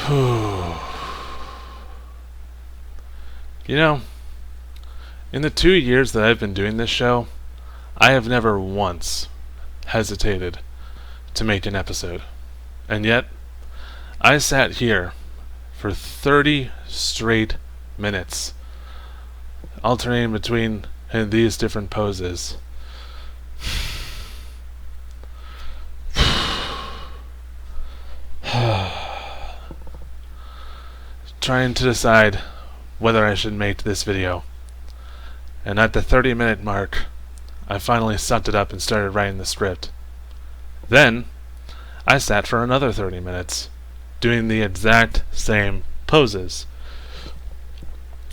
You know, in the 2 years that I've been doing this show, I have never once hesitated to make an episode. And yet, I sat here for 30 straight minutes, alternating between these different poses. Trying to decide whether I should make this video. And at the 30-minute mark, I finally sucked it up and started writing the script. Then, I sat for another 30 minutes, doing the exact same poses,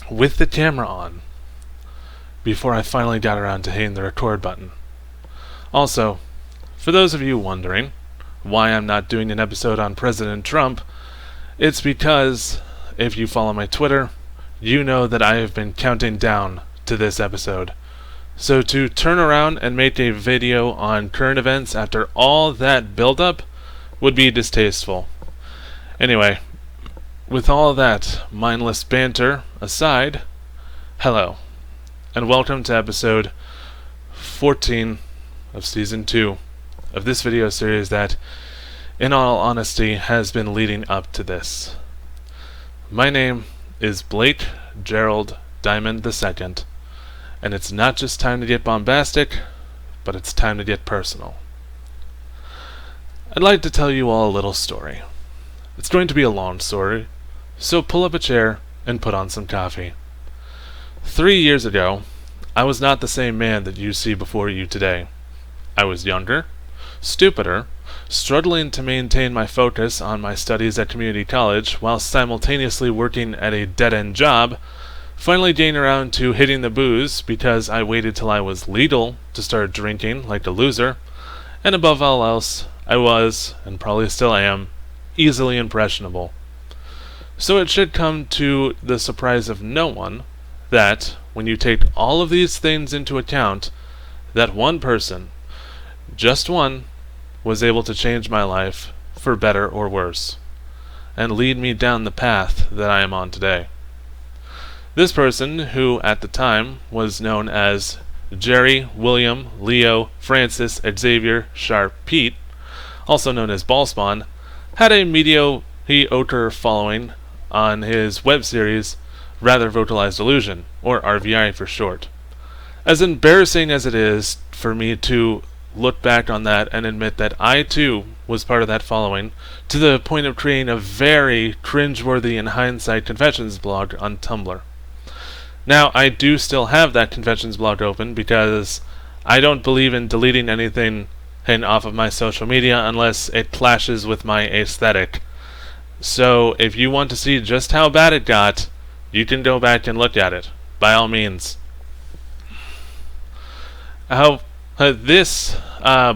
with the camera on, before I finally got around to hitting the record button. Also, for those of you wondering why I'm not doing an episode on President Trump, it's because, if you follow my Twitter, you know that I have been counting down to this episode. So to turn around and make a video on current events after all that build-up would be distasteful. Anyway, with all that mindless banter aside, hello, and welcome to episode 14 of Season 2 of this video series that, in all honesty, has been leading up to this. My name is Blake Gerald Diamond II, and it's not just time to get bombastic, but it's time to get personal. I'd like to tell you all a little story. It's going to be a long story, so pull up a chair and put on some coffee. 3 years ago, I was not the same man that you see before you today. I was younger, stupider, struggling to maintain my focus on my studies at community college while simultaneously working at a dead-end job, finally getting around to hitting the booze because I waited till I was legal to start drinking like a loser, and above all else, I was, and probably still am, easily impressionable. So it should come to the surprise of no one that, when you take all of these things into account, that one person, just one, was able to change my life for better or worse, and lead me down the path that I am on today. This person, who at the time was known as Jerry, William, Leo, Francis, Xavier, Sharp, Peet, also known as Ballspawn, had a mediocre following on his web series Rather Vocalized Illusion, or RVI for short. As embarrassing as it is for me to look back on that and admit that I too was part of that following, to the point of creating a very cringeworthy in hindsight confessions blog on Tumblr. Now, I do still have that confessions blog open because I don't believe in deleting anything off of my social media unless it clashes with my aesthetic. So if you want to see just how bad it got, you can go back and look at it, by all means. This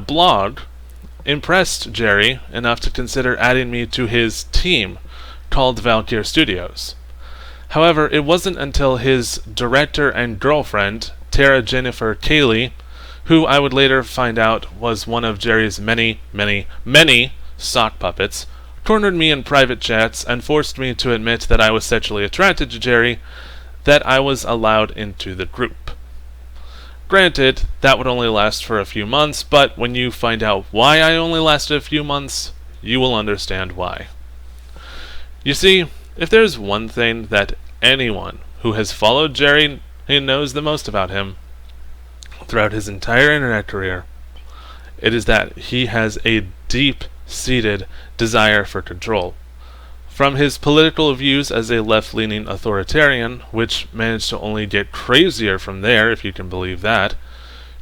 blog impressed Jerry enough to consider adding me to his team called Valkyr Studios. However, it wasn't until his director and girlfriend, Tara Jennifer Cayley, who I would later find out was one of Jerry's many, many, many sock puppets, cornered me in private chats and forced me to admit that I was sexually attracted to Jerry, that I was allowed into the group. Granted, that would only last for a few months, but when you find out why I only lasted a few months, you will understand why. You see, if there's one thing that anyone who has followed Jerry knows the most about him throughout his entire internet career, it is that he has a deep-seated desire for control. From his political views as a left-leaning authoritarian, which managed to only get crazier from there, if you can believe that,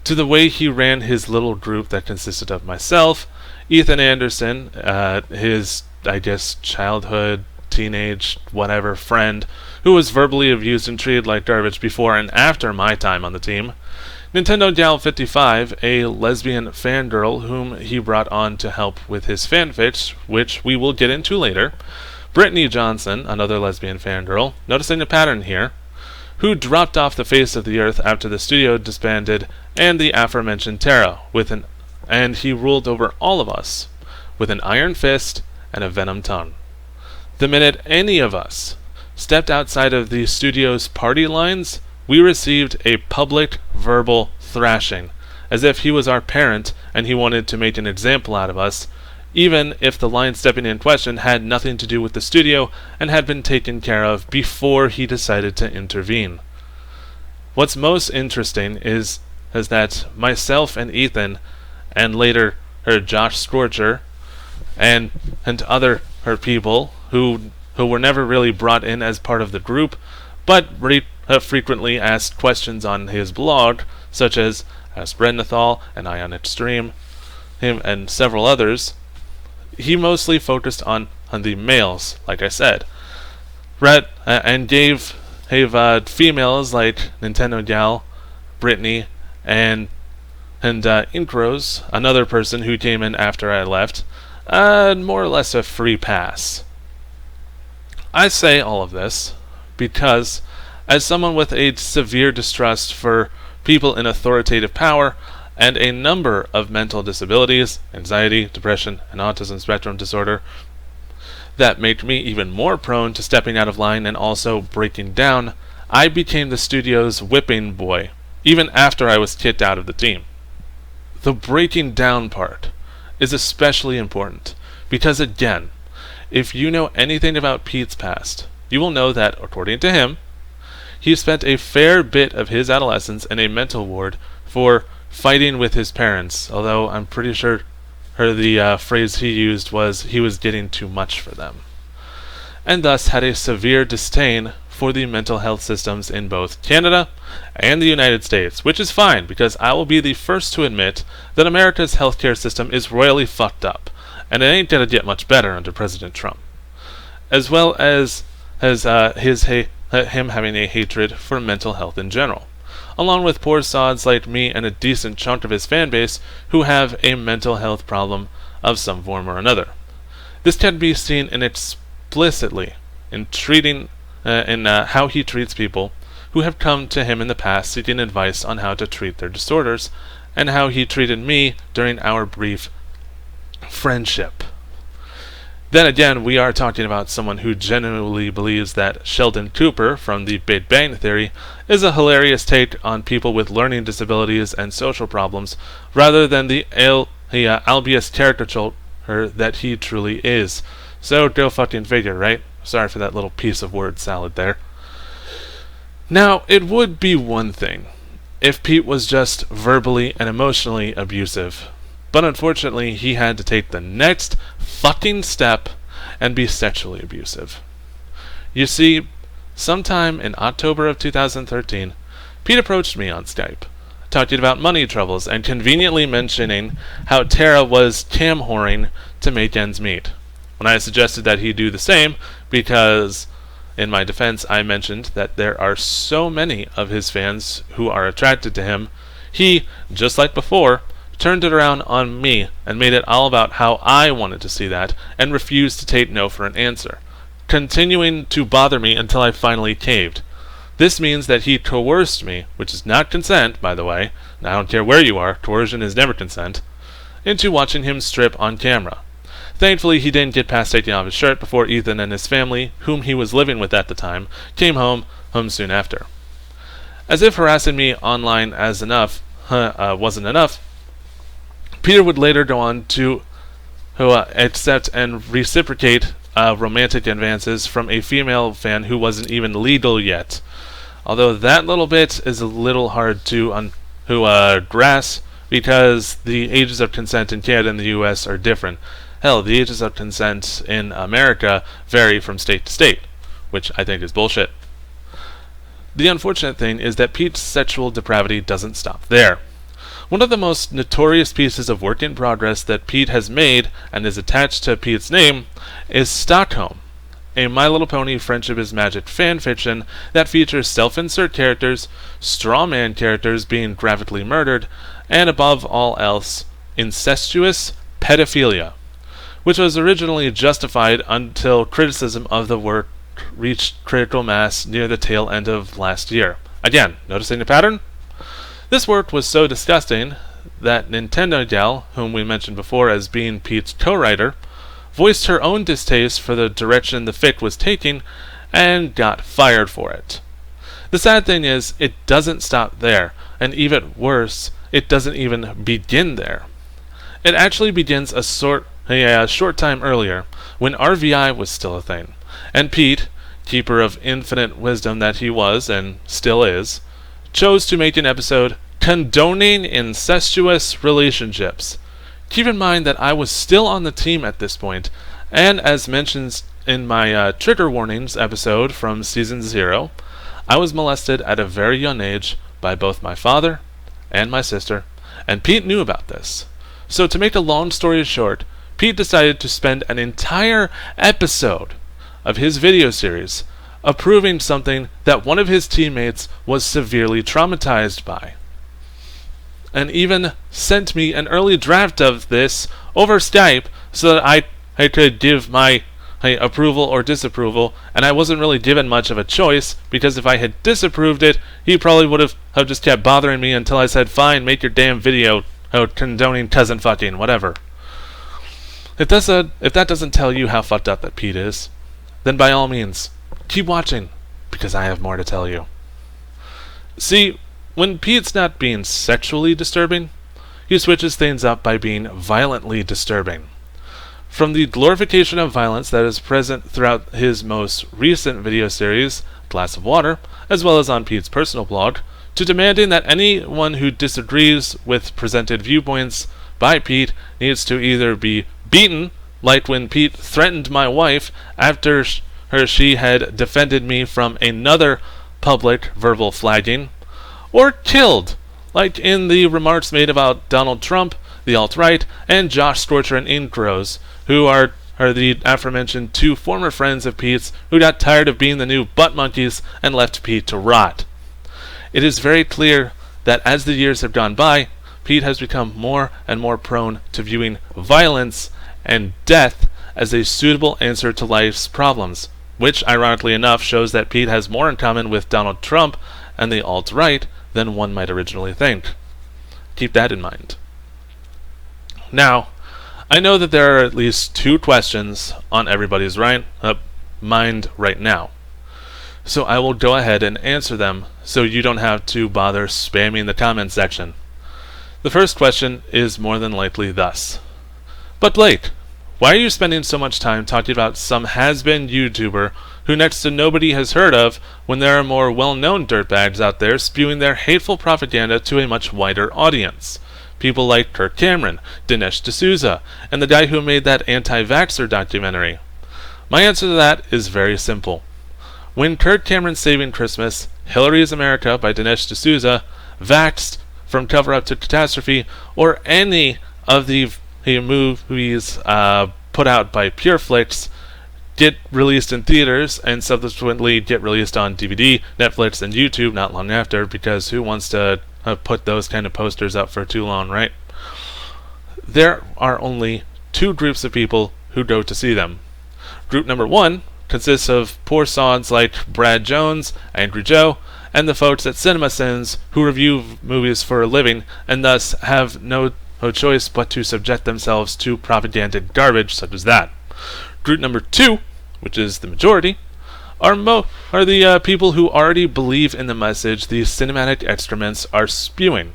to the way he ran his little group that consisted of myself, Ethan Anderson, his, childhood, teenage, whatever, friend, who was verbally abused and treated like garbage before and after my time on the team, Nintendo Gal 55, a lesbian fangirl whom he brought on to help with his fanfics, which we will get into later, Brittany Johnson, another lesbian fangirl, noticing a pattern here, who dropped off the face of the earth after the studio disbanded, and the aforementioned Tara, and he ruled over all of us with an iron fist and a venom tongue. The minute any of us stepped outside of the studio's party lines, we received a public verbal thrashing, as if he was our parent and he wanted to make an example out of us, even if the line stepping in question had nothing to do with the studio and had been taken care of before he decided to intervene. What's most interesting is that myself and Ethan, and later Josh Scorcher, and other people who were never really brought in as part of the group, but frequently asked questions on his blog, such as Ask Rednathal and Ion Extreme, him and several others. He mostly focused on the males, like I said, and gave females like Nintendo Gal, Brittany, and Incros, another person who came in after I left, more or less a free pass. I say all of this because, as someone with a severe distrust for people in authoritative power and a number of mental disabilities, anxiety, depression, and autism spectrum disorder, that make me even more prone to stepping out of line and also breaking down, I became the studio's whipping boy, even after I was kicked out of the team. The breaking down part is especially important because, again, if you know anything about Pete's past, you will know that, according to him, he spent a fair bit of his adolescence in a mental ward for fighting with his parents, although I'm pretty sure the phrase he used was he was getting too much for them, and thus had a severe disdain for the mental health systems in both Canada and the United States, which is fine because I will be the first to admit that America's healthcare system is royally fucked up, and it ain't gonna get much better under President Trump, as well as him having a hatred for mental health in general, along with poor sods like me and a decent chunk of his fan base who have a mental health problem of some form or another. This can be seen explicitly in how he treats people who have come to him in the past seeking advice on how to treat their disorders, and how he treated me during our brief friendship. Then again, we are talking about someone who genuinely believes that Sheldon Cooper from The Big Bang Theory is a hilarious take on people with learning disabilities and social problems, rather than the albeit caricature that he truly is. So go fucking figure, right? Sorry for that little piece of word salad there. Now, it would be one thing if Pete was just verbally and emotionally abusive, but unfortunately he had to take the next fucking step and be sexually abusive. You see, sometime in October of 2013, Pete approached me on Skype, talking about money troubles and conveniently mentioning how Tara was cam whoring to make ends meet. When I suggested that he do the same, because, in my defense, I mentioned that there are so many of his fans who are attracted to him, he, just like before, turned it around on me and made it all about how I wanted to see that and refused to take no for an answer, continuing to bother me until I finally caved. This means that he coerced me, which is not consent, by the way, and I don't care where you are, coercion is never consent, into watching him strip on camera. Thankfully, he didn't get past taking off his shirt before Ethan and his family, whom he was living with at the time, came home soon after. As if harassing me online wasn't enough, Peter would later go on to accept and reciprocate romantic advances from a female fan who wasn't even legal yet. Although that little bit is a little hard to grasp because the ages of consent in Canada and the US are different. Hell, the ages of consent in America vary from state to state, which I think is bullshit. The unfortunate thing is that Pete's sexual depravity doesn't stop there. One of the most notorious pieces of work in progress that Pete has made and is attached to Pete's name is Stockholm, a My Little Pony Friendship is Magic fan fiction that features self-insert characters, straw man characters being graphically murdered, and above all else, incestuous pedophilia, which was originally justified until criticism of the work reached critical mass near the tail end of last year. Again, noticing the pattern? This work was so disgusting that Nintendo Gal, whom we mentioned before as being Pete's co-writer, voiced her own distaste for the direction the fic was taking, and got fired for it. The sad thing is, it doesn't stop there, and even worse, it doesn't even begin there. It actually begins a short time earlier, when RVI was still a thing, and Peet, keeper of infinite wisdom that he was and still is, chose to make an episode condoning incestuous relationships. Keep in mind that I was still on the team at this point, and as mentioned in my trigger warnings episode from season 0, I was molested at a very young age by both my father and my sister, and Peet knew about this. So to make a long story short, Peet decided to spend an entire episode of his video series approving something that one of his teammates was severely traumatized by, and even sent me an early draft of this over Skype so that I could give my approval or disapproval, and I wasn't really given much of a choice, because if I had disapproved it, he probably would have just kept bothering me until I said, fine, make your damn video condoning cousin fucking, whatever. If that doesn't tell you how fucked up that Peet is, then by all means, keep watching, because I have more to tell you. See, when Peet's not being sexually disturbing, he switches things up by being violently disturbing. From the glorification of violence that is present throughout his most recent video series, Glass of Water, as well as on Peet's personal blog, to demanding that anyone who disagrees with presented viewpoints by Peet needs to either be beaten, like when Peet threatened my wife after she had defended me from another public verbal flagging, or killed, like in the remarks made about Donald Trump, the alt-right, and Josh Scorcher and Inkros, who are the aforementioned two former friends of Peet's who got tired of being the new butt monkeys and left Peet to rot. It is very clear that as the years have gone by, Peet has become more and more prone to viewing violence and death as a suitable answer to life's problems, which, ironically enough, shows that Peet has more in common with Donald Trump and the alt-right than one might originally think. Keep that in mind. Now, I know that there are at least 2 questions on everybody's mind right now, so I will go ahead and answer them so you don't have to bother spamming the comment section. The first question is more than likely thus: but Blake, why are you spending so much time talking about some has-been YouTuber who next to nobody has heard of, when there are more well-known dirtbags out there spewing their hateful propaganda to a much wider audience? People like Kirk Cameron, Dinesh D'Souza, and the guy who made that anti-vaxxer documentary. My answer to that is very simple. When Kirk Cameron's Saving Christmas, Hillary is America by Dinesh D'Souza, Vaxxed, From Cover-Up to Catastrophe, or any of the movies put out by PureFlix get released in theaters and subsequently get released on DVD, Netflix, and YouTube not long after, because who wants to put those kind of posters up for too long, right? There are only 2 groups of people who go to see them. Group number 1 consists of poor sods like Brad Jones, Angry Joe, and the folks at CinemaSins who review movies for a living and thus have no choice but to subject themselves to propagandic garbage such as that. Group number 2, which is the majority, are the people who already believe in the message these cinematic excrements are spewing,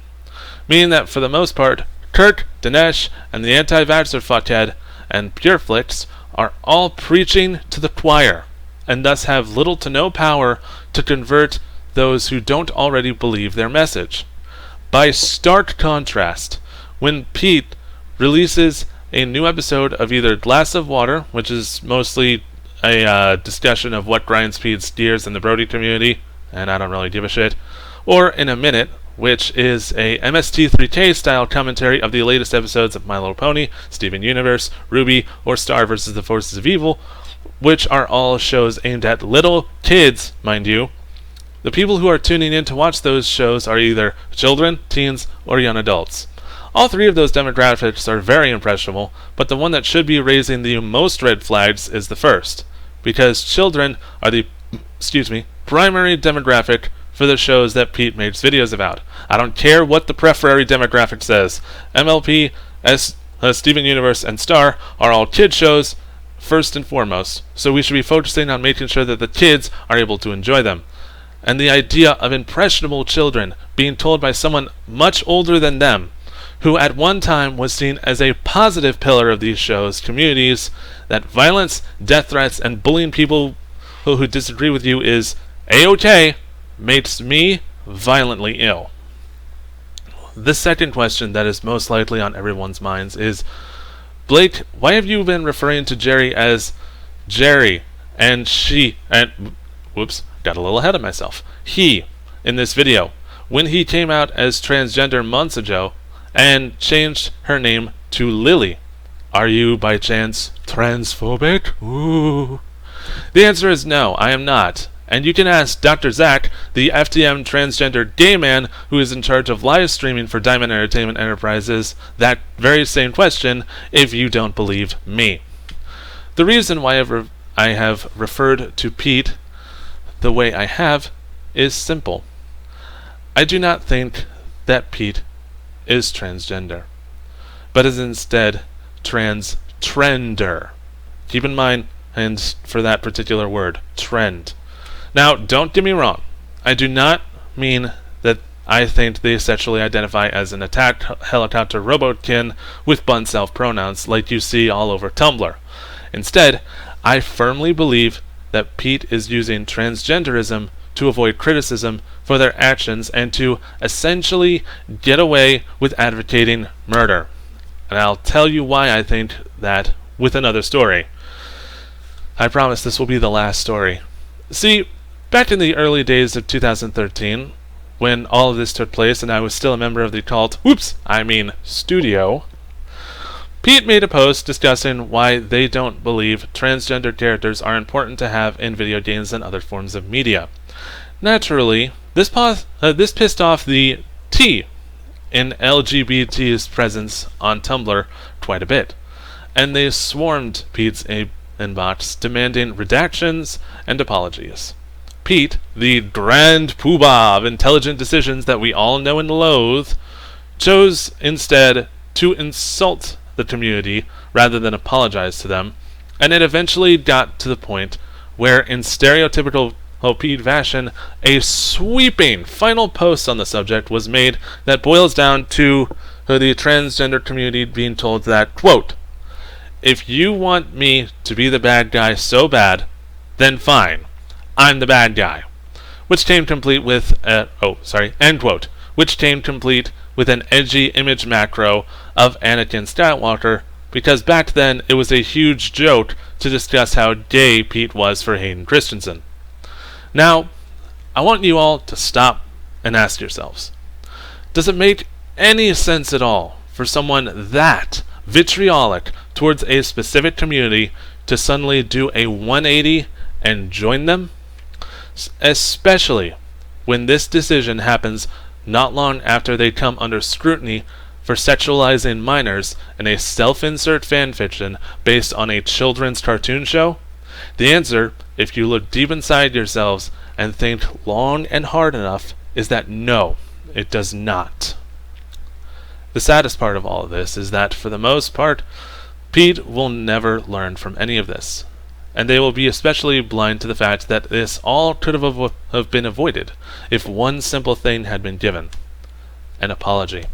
meaning that for the most part, Kirk, Dinesh, and the anti-vaxxer fuckhead and PureFlix are all preaching to the choir, and thus have little to no power to convert those who don't already believe their message. By stark contrast, when Peet releases a new episode of either Glass of Water, which is mostly a discussion of what grinds Peet's gears in the Brody community, and I don't really give a shit, or In a Minute, which is a MST3K style commentary of the latest episodes of My Little Pony, Steven Universe, Ruby, or Star vs. the Forces of Evil, which are all shows aimed at little kids, mind you. The people who are tuning in to watch those shows are either children, teens, or young adults. All 3 of those demographics are very impressionable, but the one that should be raising the most red flags is the first, because children are the primary demographic for the shows that Peet makes videos about. I don't care what the preferred demographic says. MLP, Steven Universe, and Star are all kid shows, first and foremost, so we should be focusing on making sure that the kids are able to enjoy them. And the idea of impressionable children being told by someone much older than them, who at one time was seen as a positive pillar of these shows' communities, that violence, death threats, and bullying people who disagree with you is A-OK, makes me violently ill. The second question that is most likely on everyone's minds is, Blake, why have you been referring to Jerry as Jerry and she and whoops, got a little ahead of myself. He in this video when he came out as transgender months ago and changed her name to Lily. Are you by chance transphobic? Ooh. The answer is no, I am not. And you can ask Dr. Zach, the FTM transgender gay man who is in charge of live streaming for Diamond Entertainment Enterprises, that very same question if you don't believe me. The reason why I have referred to Peet the way I have is simple. I do not think that Peet is transgender, but is instead trender. Keep in mind, and for that particular word, trend. Now, don't get me wrong. I do not mean that I think they sexually identify as an attack helicopter robotkin with bun self-pronouns like you see all over Tumblr. Instead, I firmly believe that Peet is using transgenderism to avoid criticism for their actions and to essentially get away with advocating murder. And I'll tell you why I think that with another story. I promise this will be the last story. See, back in the early days of 2013, when all of this took place and I was still a member of the cult, studio, Peet made a post discussing why they don't believe transgender characters are important to have in video games and other forms of media. Naturally, this pissed off the T in LGBT's presence on Tumblr quite a bit, and they swarmed Peet's inbox demanding redactions and apologies. Peet, the grand poobah of intelligent decisions that we all know and loathe, chose instead to insult the community rather than apologize to them, and it eventually got to the point where, in stereotypical Peet fashion, a sweeping final post on the subject was made that boils down to the transgender community being told that, quote, "If you want me to be the bad guy so bad, then fine, I'm the bad guy," which came complete with end quote, which came complete with an edgy image macro of Anakin Skywalker, because back then it was a huge joke to discuss how gay Peet was for Hayden Christensen. Now, I want you all to stop and ask yourselves, does it make any sense at all for someone that vitriolic towards a specific community to suddenly do a 180 and join them? Especially when this decision happens not long after they come under scrutiny for sexualizing minors in a self-insert fanfiction based on a children's cartoon show? The answer, if you look deep inside yourselves and think long and hard enough, is that no, it does not. The saddest part of all of this is that, for the most part, Peet will never learn from any of this, and they will be especially blind to the fact that this all could have been avoided if one simple thing had been given: an apology.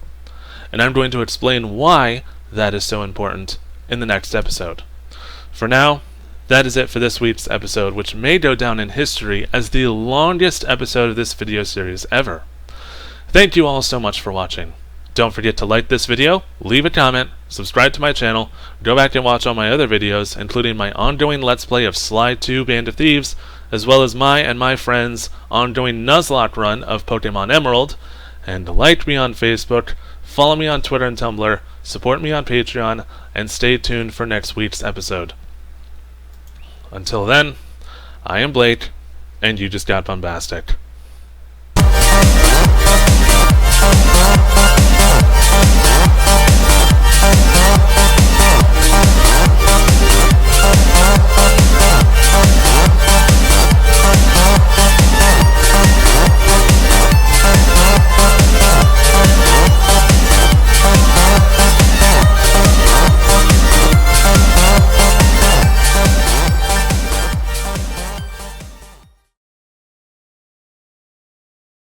And I'm going to explain why that is so important in the next episode. For now, that is it for this week's episode, which may go down in history as the longest episode of this video series ever. Thank you all so much for watching. Don't forget to like this video, leave a comment, subscribe to my channel, go back and watch all my other videos, including my ongoing Let's Play of Sly 2 Band of Thieves, as well as my and my friends' ongoing Nuzlocke run of Pokemon Emerald, and like me on Facebook, follow me on Twitter and Tumblr, support me on Patreon, and stay tuned for next week's episode. Until then, I am Blake, and you just got bombastic.